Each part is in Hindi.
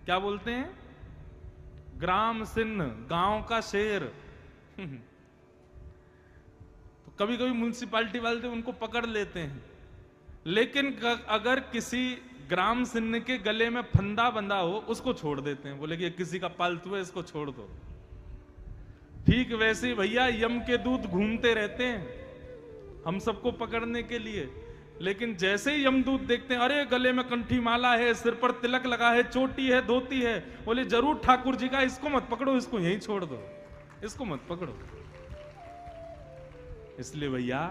क्या बोलते हैं? ग्राम सिंह, गांव का शेर। तो कभी कभी म्युनिसिपैलिटी वाले उनको पकड़ लेते हैं, लेकिन अगर किसी ग्राम सिंह के गले में फंदा बंधा हो उसको छोड़ देते हैं, बोले कि किसी का पालतू है, इसको छोड़ दो। ठीक वैसे ही भैया यम के दूत घूमते रहते हैं हम सबको पकड़ने के लिए, लेकिन जैसे ही यमदूत देखते हैं, अरे गले में कंठी माला है, सिर पर तिलक लगा है, चोटी है, धोती है, बोले जरूर ठाकुर जी का, इसको मत पकड़ो, इसको यहीं छोड़ दो, इसको मत पकड़ो। इसलिए भैया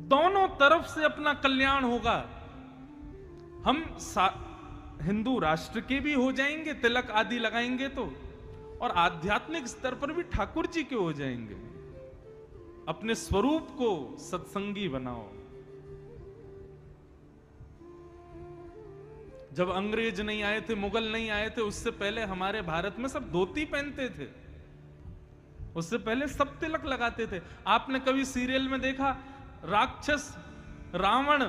दोनों तरफ से अपना कल्याण होगा। हम हिंदू राष्ट्र के भी हो जाएंगे, तिलक आदि लगाएंगे तो, और आध्यात्मिक स्तर पर भी ठाकुर जी के हो जाएंगे। अपने स्वरूप को सत्संगी बनाओ। जब अंग्रेज नहीं आए थे, मुगल नहीं आए थे, उससे पहले हमारे भारत में सब धोती पहनते थे, उससे पहले सब तिलक लगाते थे। आपने कभी सीरियल में देखा राक्षस, रावण,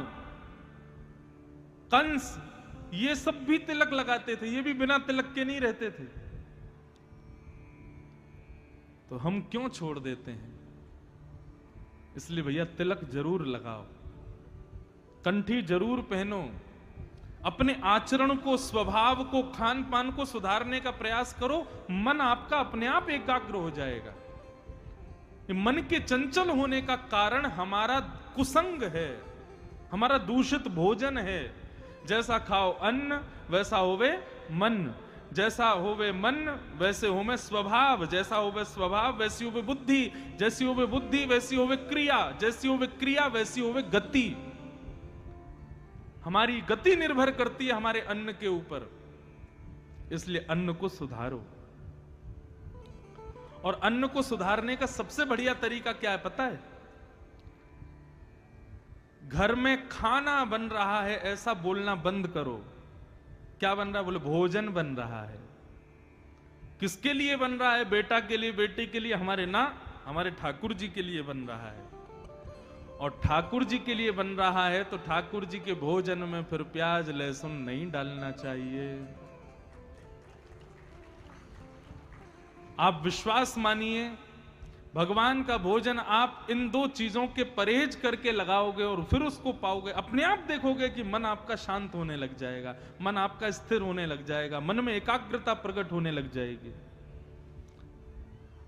कंस, ये सब भी तिलक लगाते थे, ये भी बिना तिलक के नहीं रहते थे। तो हम क्यों छोड़ देते हैं? इसलिए भैया तिलक जरूर लगाओ, कंठी जरूर पहनो, अपने आचरण को, स्वभाव को, खान पान को सुधारने का प्रयास करो। मन आपका अपने आप एकाग्र हो जाएगा। मन के चंचल होने का कारण हमारा कुसंग है, हमारा दूषित भोजन है। जैसा खाओ अन्न वैसा होवे मन, जैसा होवे मन वैसे होवे स्वभाव, जैसा होवे स्वभाव वैसी होवे बुद्धि, जैसी होवे बुद्धि वैसी होवे क्रिया, जैसी होवे क्रिया वैसी होवे गति। हमारी गति निर्भर करती है हमारे अन्न के ऊपर। इसलिए अन्न को सुधारो। और अन्न को सुधारने का सबसे बढ़िया तरीका क्या है पता है? घर में खाना बन रहा है ऐसा बोलना बंद करो। क्या बन रहा है? बोले भोजन बन रहा है। किसके लिए बन रहा है? बेटा के लिए, बेटी के लिए, हमारे ना, हमारे ठाकुर जी के लिए बन रहा है। और ठाकुर जी के लिए बन रहा है तो ठाकुर जी के भोजन में फिर प्याज लहसुन नहीं डालना चाहिए। आप विश्वास मानिए, भगवान का भोजन आप इन दो चीजों के परहेज करके लगाओगे और फिर उसको पाओगे, अपने आप देखोगे कि मन आपका शांत होने लग जाएगा, मन आपका स्थिर होने लग जाएगा, मन में एकाग्रता प्रकट होने लग जाएगी।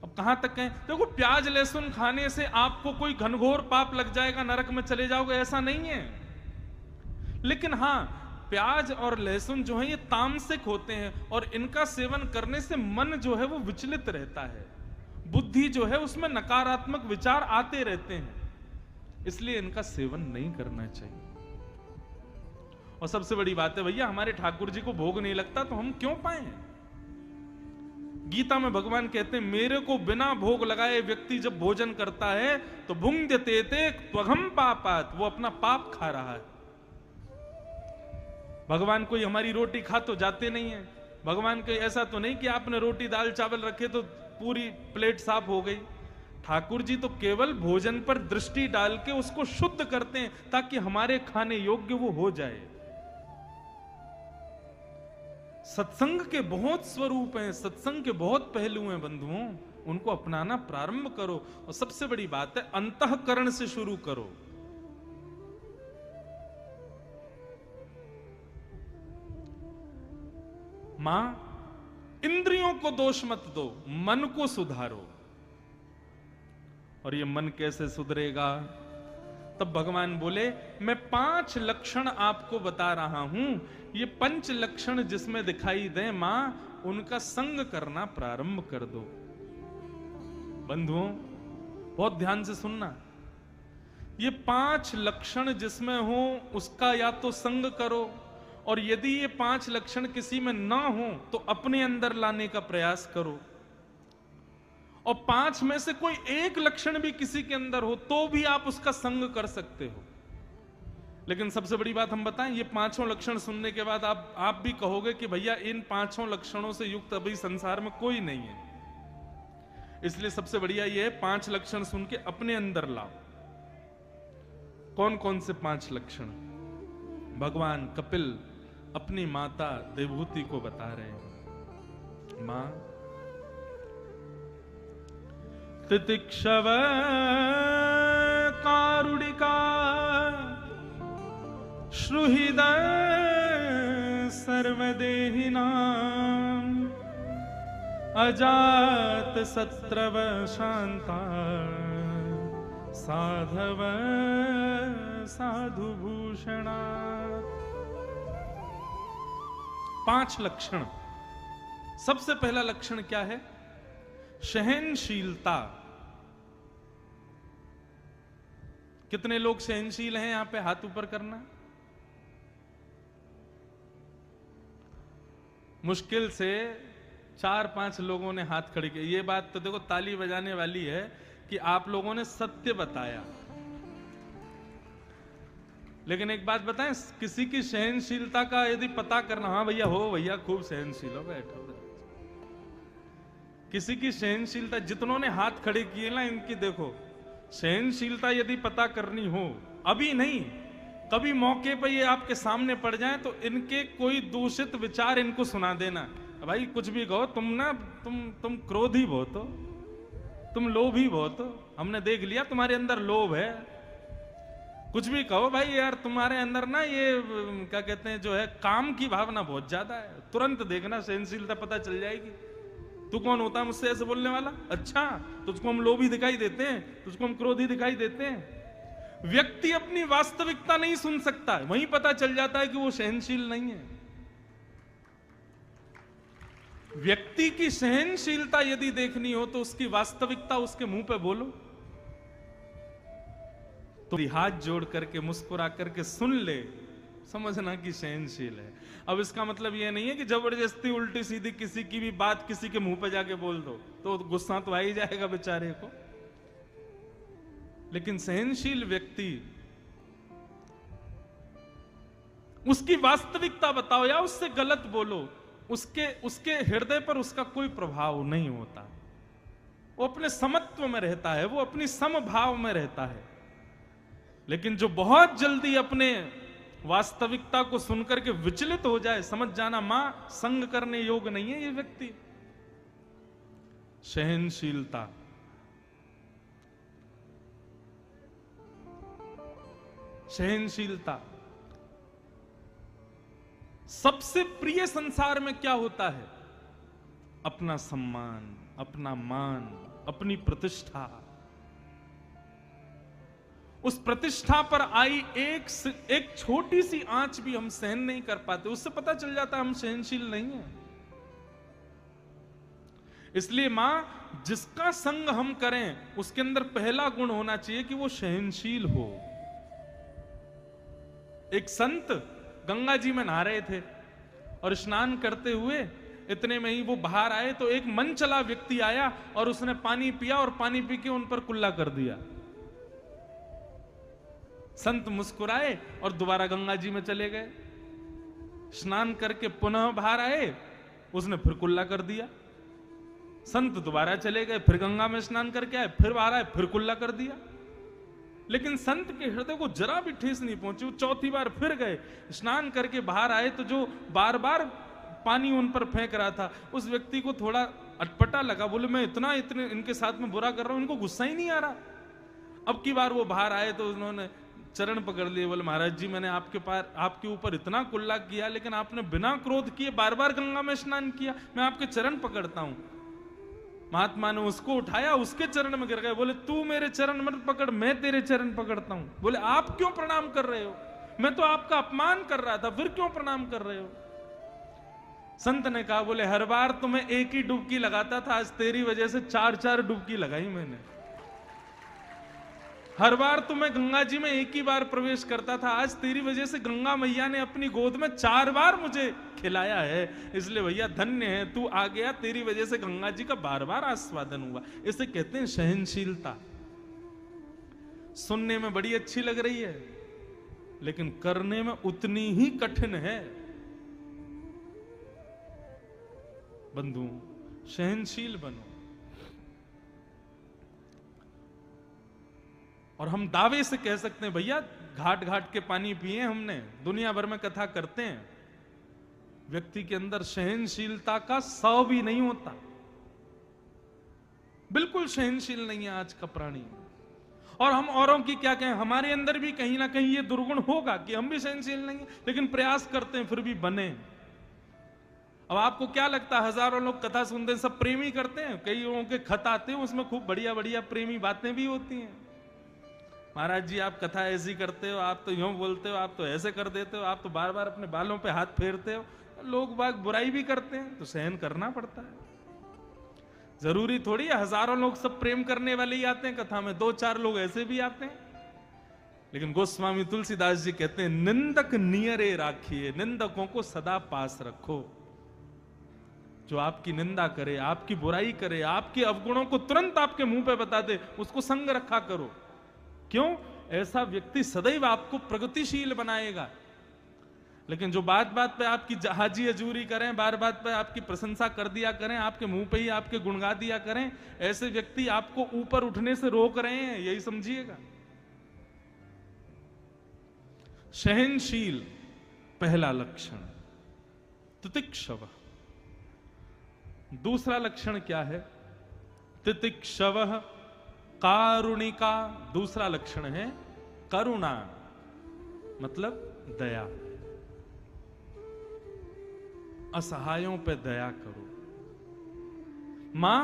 अब कहां तक कहें? देखो, प्याज लहसुन खाने से आपको कोई घनघोर पाप लग जाएगा, नरक में चले जाओगे, ऐसा नहीं है। लेकिन हां, प्याज और लहसुन जो है ये तामसिक होते हैं और इनका सेवन करने से मन जो है वो विचलित रहता है, बुद्धि जो है उसमें नकारात्मक विचार आते रहते हैं, इसलिए इनका सेवन नहीं करना चाहिए। और सबसे बड़ी बात है भैया, हमारे ठाकुर जी को भोग नहीं लगता तो हम क्यों पाए? गीता में भगवान कहते हैं, मेरे को बिना भोग लगाए व्यक्ति जब भोजन करता है तो भुंक्ते ते त्वघम पापात, वो अपना पाप खा रहा है। भगवान कोई हमारी रोटी खा तो जाते नहीं है। भगवान को ऐसा तो नहीं कि आपने रोटी दाल चावल रखे तो पूरी प्लेट साफ हो गई। ठाकुर जी तो केवल भोजन पर दृष्टि डाल के उसको शुद्ध करते हैं ताकि हमारे खाने योग्य वो हो जाए। सत्संग के बहुत स्वरूप हैं, सत्संग के बहुत पहलू हैं बंधुओं, उनको अपनाना प्रारंभ करो। और सबसे बड़ी बात है, अंतःकरण से शुरू करो। मां, इंद्रियों को दोष मत दो, मन को सुधारो। और ये मन कैसे सुधरेगा? तब भगवान बोले, मैं 5 लक्षण आपको बता रहा हूं, ये 5 लक्षण जिसमें दिखाई दें मां, उनका संग करना प्रारंभ कर दो। बंधुओं, बहुत ध्यान से सुनना, ये 5 लक्षण जिसमें हो उसका या तो संग करो, और यदि ये 5 लक्षण किसी में ना हो तो अपने अंदर लाने का प्रयास करो। और 5 में से कोई एक लक्षण भी किसी के अंदर हो तो भी आप उसका संग कर सकते हो। लेकिन सबसे बड़ी बात हम बताएं, ये 5 लक्षण सुनने के बाद आप भी कहोगे कि भैया इन 5 लक्षणों से युक्त अभी संसार में कोई नहीं है। इसलिए सबसे बढ़िया ये है, 5 लक्षण सुन के अपने अंदर लाओ। कौन कौन से 5 लक्षण? भगवान कपिल अपनी माता देवहूति को बता रहे हैं, मां तितिक्षव कारुणिका श्रुहृदय सर्वदेहिनां अजात शत्रव शांता साधव साधु भूषणा। 5 लक्षण। सबसे पहला लक्षण क्या है? सहनशीलता। कितने लोग सहनशील हैं यहां पे? हाथ ऊपर करना। मुश्किल से 4-5 लोगों ने हाथ खड़े किए। ये बात तो देखो ताली बजाने वाली है कि आप लोगों ने सत्य बताया। लेकिन एक बात बताएं, किसी की सहनशीलता का यदि पता करना, हाँ भैया हो, भैया खूब सहनशील हो, बैठो। किसी की सहनशीलता, जितनों ने हाथ खड़े किए ना, इनकी देखो सहनशीलता यदि पता करनी हो, अभी नहीं, कभी मौके पर ये आपके सामने पड़ जाए तो इनके कोई दूषित विचार इनको सुना देना। भाई कुछ भी कहो, तुम ना तुम क्रोधी बहुत हो, तुम लोभी बहुत हो, हमने देख लिया तुम्हारे अंदर लोभ है। कुछ भी कहो भाई, यार तुम्हारे अंदर ना ये क्या कहते हैं, जो है काम की भावना बहुत ज्यादा है। तुरंत देखना, सहनशीलता पता चल जाएगी। तू कौन होता है मुझसे ऐसे बोलने वाला? अच्छा, तुझको हम लोभी दिखाई देते हैं, तुझको हम क्रोधी दिखाई देते हैं। व्यक्ति अपनी वास्तविकता नहीं सुन सकता, वहीं पता चल जाता है कि वो सहनशील नहीं है। व्यक्ति की सहनशीलता यदि देखनी हो तो उसकी वास्तविकता उसके मुंह पे बोलो, तो हाथ जोड़ करके मुस्कुरा करके सुन ले, समझना कि सहनशील है। अब इसका मतलब यह नहीं है कि जबरदस्ती उल्टी सीधी किसी की भी बात किसी के मुंह पे जाके बोल दो, तो गुस्सा तो आ ही जाएगा बेचारे को। लेकिन सहनशील व्यक्ति, उसकी वास्तविकता बताओ या उससे गलत बोलो, उसके हृदय पर उसका कोई प्रभाव नहीं होता। वो अपने समत्व में रहता है, वो अपनी समभाव में रहता है। लेकिन जो बहुत जल्दी अपने वास्तविकता को सुनकर के विचलित हो जाए, समझ जाना मां संग करने योग्य नहीं है ये व्यक्ति। सहनशीलता। सहनशीलता। सबसे प्रिय संसार में क्या होता है? अपना सम्मान, अपना मान, अपनी प्रतिष्ठा। उस प्रतिष्ठा पर आई एक छोटी सी आंच भी हम सहन नहीं कर पाते, उससे पता चल जाता है हम सहनशील नहीं हैं। इसलिए मां, जिसका संग हम करें उसके अंदर पहला गुण होना चाहिए कि वो सहनशील हो। एक संत गंगा जी में नहा रहे थे और स्नान करते हुए इतने में ही वो बाहर आए तो एक मन चला व्यक्ति आया और उसने पानी पिया और पानी पी के उन पर कुल्ला कर दिया। संत मुस्कुराए और दोबारा गंगा जी में चले गए। स्नान करके पुनः बाहर आए, उसने फिर कुल्ला कर दिया। संत दोबारा चले गए, फिर गंगा में स्नान करके आए, फिर बाहर आए, फिर कुल्ला कर दिया। लेकिन संत के हृदय को जरा भी ठेस नहीं पहुंची। वो चौथी बार फिर गए, स्नान करके बाहर आए तो जो बार बार पानी उन पर फेंक रहा था, उस व्यक्ति को थोड़ा अटपटा लगा। बोले मैं इतने इनके साथ में बुरा कर रहा हूं, इनको गुस्सा ही नहीं आ रहा। अब की बार वो बाहर आए तो उन्होंने चरण पकड़ लिए। बोले महाराज जी, मैंने आपके ऊपर इतना कुल्ला किया, लेकिन आपने बिना क्रोध किए बार बार गंगा में स्नान किया, मैं आपके चरण पकड़ता हूं। महात्मा ने उसको उठाया, उसके चरण में गिर गए। बोले तू मेरे चरण मत पकड़, मैं तेरे चरण पकड़ता हूं। बोले आप क्यों प्रणाम कर रहे हो? मैं तो आपका अपमान कर रहा था, फिर क्यों प्रणाम कर रहे हो? संत ने कहा, बोले हर बार तो मैं एक ही डुबकी लगाता था, आज तेरी वजह से 4-4 डुबकी लगाई मैंने। हर बार तो मैं गंगा जी में एक ही बार प्रवेश करता था, आज तेरी वजह से गंगा मैया ने अपनी गोद में 4 बार मुझे खिलाया है। इसलिए भैया धन्य है, तू आ गया, तेरी वजह से गंगा जी का बार बार आस्वादन हुआ। इसे कहते हैं सहनशीलता। सुनने में बड़ी अच्छी लग रही है, लेकिन करने में उतनी ही कठिन है। बंधु, सहनशील बनो। और हम दावे से कह सकते हैं, भैया घाट घाट के पानी पिए हमने, दुनिया भर में कथा करते हैं, व्यक्ति के अंदर सहनशीलता का सौ भी नहीं होता, बिल्कुल सहनशील नहीं है आज का प्राणी। और हम औरों की क्या कहें, हमारे अंदर भी कहीं ना कहीं ये दुर्गुण होगा कि हम भी सहनशील नहीं है, लेकिन प्रयास करते हैं फिर भी बने। अब आपको क्या लगता है, हजारों लोग कथा सुनते हैं, सब प्रेमी करते हैं? कई लोगों के खत आते हैं, उसमें खूब बढ़िया बढ़िया प्रेमी बातें भी होती हैं। महाराज जी आप कथा ऐसी करते हो, आप तो यूं बोलते हो, आप तो ऐसे कर देते हो, आप तो बार बार अपने बालों पे हाथ फेरते हो। लोग बाग बुराई भी करते हैं तो सहन करना पड़ता है। जरूरी थोड़ी है हजारों लोग सब प्रेम करने वाले ही आते हैं कथा में, दो चार लोग ऐसे भी आते हैं। लेकिन गोस्वामी तुलसीदास जी कहते हैं, निंदक नियरे राखिए, निंदकों को सदा पास रखो। जो आपकी निंदा करे, आपकी बुराई करे, आपके अवगुणों को तुरंत आपके मुंह पे बता दे, उसको संग रखा करो। क्यों? ऐसा व्यक्ति सदैव आपको प्रगतिशील बनाएगा। लेकिन जो बात बात पे आपकी जहाजी अजूरी करें, बार बात पे आपकी प्रशंसा कर दिया करें, आपके मुंह पे ही आपके गुणगा दिया करें, ऐसे व्यक्ति आपको ऊपर उठने से रोक रहे हैं, यही समझिएगा। सहनशील पहला लक्षण, तितिक्षव। दूसरा लक्षण क्या है? तितिक्षव कारुणिका। दूसरा लक्षण है करुणा, मतलब दया। असहायों पे दया करो। मां,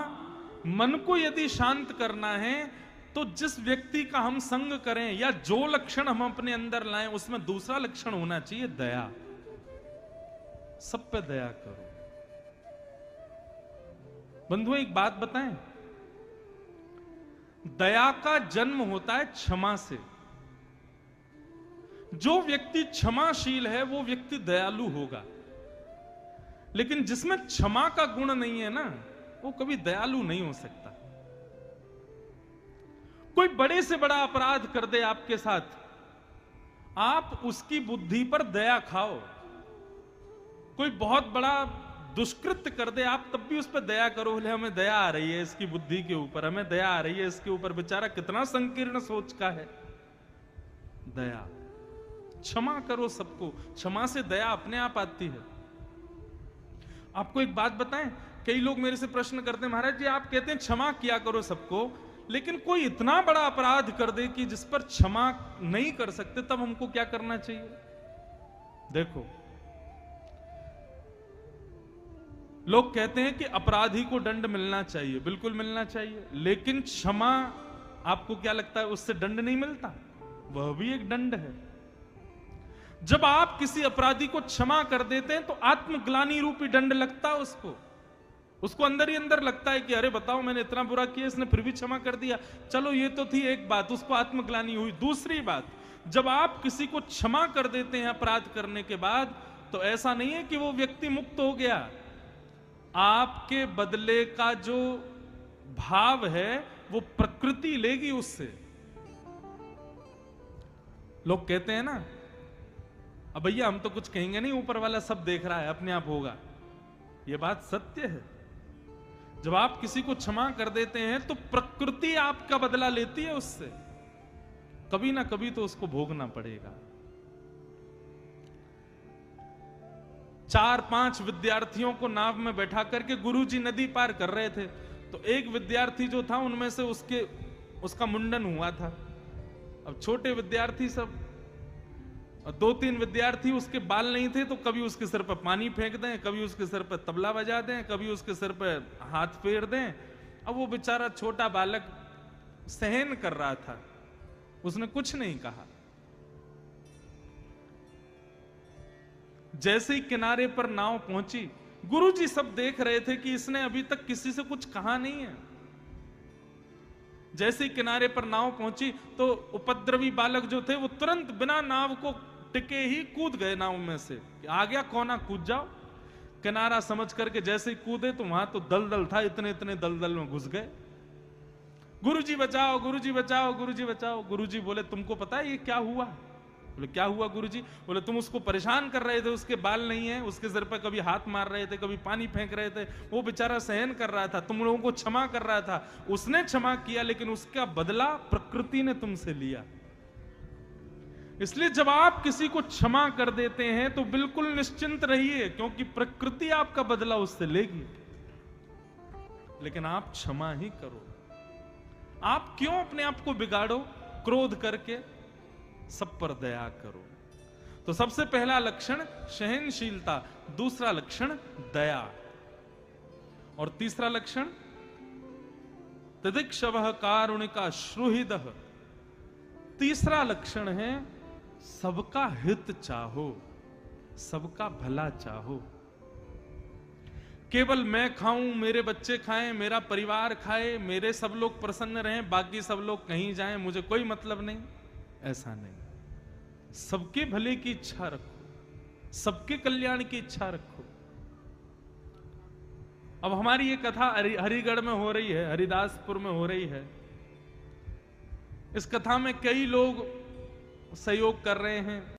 मन को यदि शांत करना है तो जिस व्यक्ति का हम संग करें या जो लक्षण हम अपने अंदर लाएं, उसमें दूसरा लक्षण होना चाहिए दया। सब पे दया करो। बंधुओं एक बात बताएं, दया का जन्म होता है क्षमा से। जो व्यक्ति क्षमाशील है वो व्यक्ति दयालु होगा। लेकिन जिसमें क्षमा का गुण नहीं है ना, वो कभी दयालु नहीं हो सकता। कोई बड़े से बड़ा अपराध कर दे आपके साथ, आप उसकी बुद्धि पर दया खाओ। कोई बहुत बड़ा दुष्कृत्य कर दे, आप तब भी उस पर दया करो। बोले हमें दया आ रही है इसकी बुद्धि के ऊपर, हमें दया आ रही है इसके ऊपर, बेचारा कितना संकीर्ण सोच का है। दया, क्षमा करो सबको। क्षमा से दया अपने आप आती है। आपको एक बात बताएं, कई लोग मेरे से प्रश्न करते हैं, महाराज जी आप कहते हैं क्षमा किया करो सबको, लेकिन कोई इतना बड़ा अपराध कर दे कि जिस पर क्षमा नहीं कर सकते, तब हमको क्या करना चाहिए? देखो, लोग कहते हैं कि अपराधी को दंड मिलना चाहिए, बिल्कुल मिलना चाहिए, लेकिन क्षमा, आपको क्या लगता है उससे दंड नहीं मिलता? वह भी एक दंड है। जब आप किसी अपराधी को क्षमा कर देते हैं तो आत्मग्लानि रूपी दंड लगता है उसको अंदर ही अंदर लगता है कि अरे बताओ मैंने इतना बुरा किया, इसने फिर भी क्षमा कर दिया। चलो ये तो थी एक बात, उसको आत्मग्लानि हुई। दूसरी बात, जब आप किसी को क्षमा कर देते हैं अपराध करने के बाद, तो ऐसा नहीं है कि वो व्यक्ति मुक्त हो गया। आपके बदले का जो भाव है वो प्रकृति लेगी उससे। लोग कहते हैं ना, अब भैया हम तो कुछ कहेंगे नहीं, ऊपर वाला सब देख रहा है, अपने आप होगा। यह बात सत्य है। जब आप किसी को क्षमा कर देते हैं तो प्रकृति आपका बदला लेती है उससे, कभी ना कभी तो उसको भोगना पड़ेगा। 4-5 विद्यार्थियों को नाव में बैठा करके गुरुजी नदी पार कर रहे थे, तो एक विद्यार्थी जो था उनमें से उसका मुंडन हुआ था। अब छोटे विद्यार्थी सब, 2-3 विद्यार्थी उसके बाल नहीं थे, तो कभी उसके सिर पर पानी फेंक दें, कभी उसके सिर पर तबला बजा दें, कभी उसके सिर पर हाथ फेर दें। अब वो बेचारा छोटा बालक सहन कर रहा था, उसने कुछ नहीं कहा। जैसे ही किनारे पर नाव पहुंची, गुरुजी सब देख रहे थे कि इसने अभी तक किसी से कुछ कहा नहीं है। जैसे ही किनारे पर नाव पहुंची तो उपद्रवी बालक जो थे वो तुरंत बिना नाव को टिके ही कूद गए नाव में से। आ गया कोना, कूद जाओ। किनारा समझ करके जैसे ही कूदे तो वहां तो दलदल था, इतने इतने दलदल में घुस गए। गुरुजी बचाओ, गुरुजी बचाओ, गुरुजी बचाओ। गुरुजी बोले तुमको पता है ये क्या हुआ? बोले क्या हुआ गुरुजी? बोले तुम उसको परेशान कर रहे थे, उसके बाल नहीं है, उसके सिर पर कभी हाथ मार रहे थे, कभी पानी फेंक रहे थे, वो बेचारा सहन कर रहा था, तुम लोगों को क्षमा कर रहा था। उसने क्षमा किया, लेकिन उसका बदला प्रकृति ने तुमसे लिया। इसलिए जब आप किसी को क्षमा कर देते हैं तो बिल्कुल निश्चिंत रहिए, क्योंकि प्रकृति आपका बदला उससे लेगी। लेकिन आप क्षमा ही करो। आप क्यों अपने आप को बिगाड़ो क्रोध करके? सब पर दया करो। तो सबसे पहला लक्षण सहनशीलता, दूसरा लक्षण दया, और तीसरा लक्षण तितिक्षवः कारुणिका श्रुहृदः। तीसरा लक्षण है सबका हित चाहो, सबका भला चाहो। केवल मैं खाऊं, मेरे बच्चे खाएं, मेरा परिवार खाए, मेरे सब लोग प्रसन्न रहें, बाकी सब लोग कहीं जाएं, मुझे कोई मतलब नहीं, ऐसा नहीं। सबके भले की इच्छा रखो, सबके कल्याण की इच्छा रखो। अब हमारी ये कथा हरिगढ़ में हो रही है, हरिदासपुर में हो रही है। इस कथा में कई लोग सहयोग कर रहे हैं,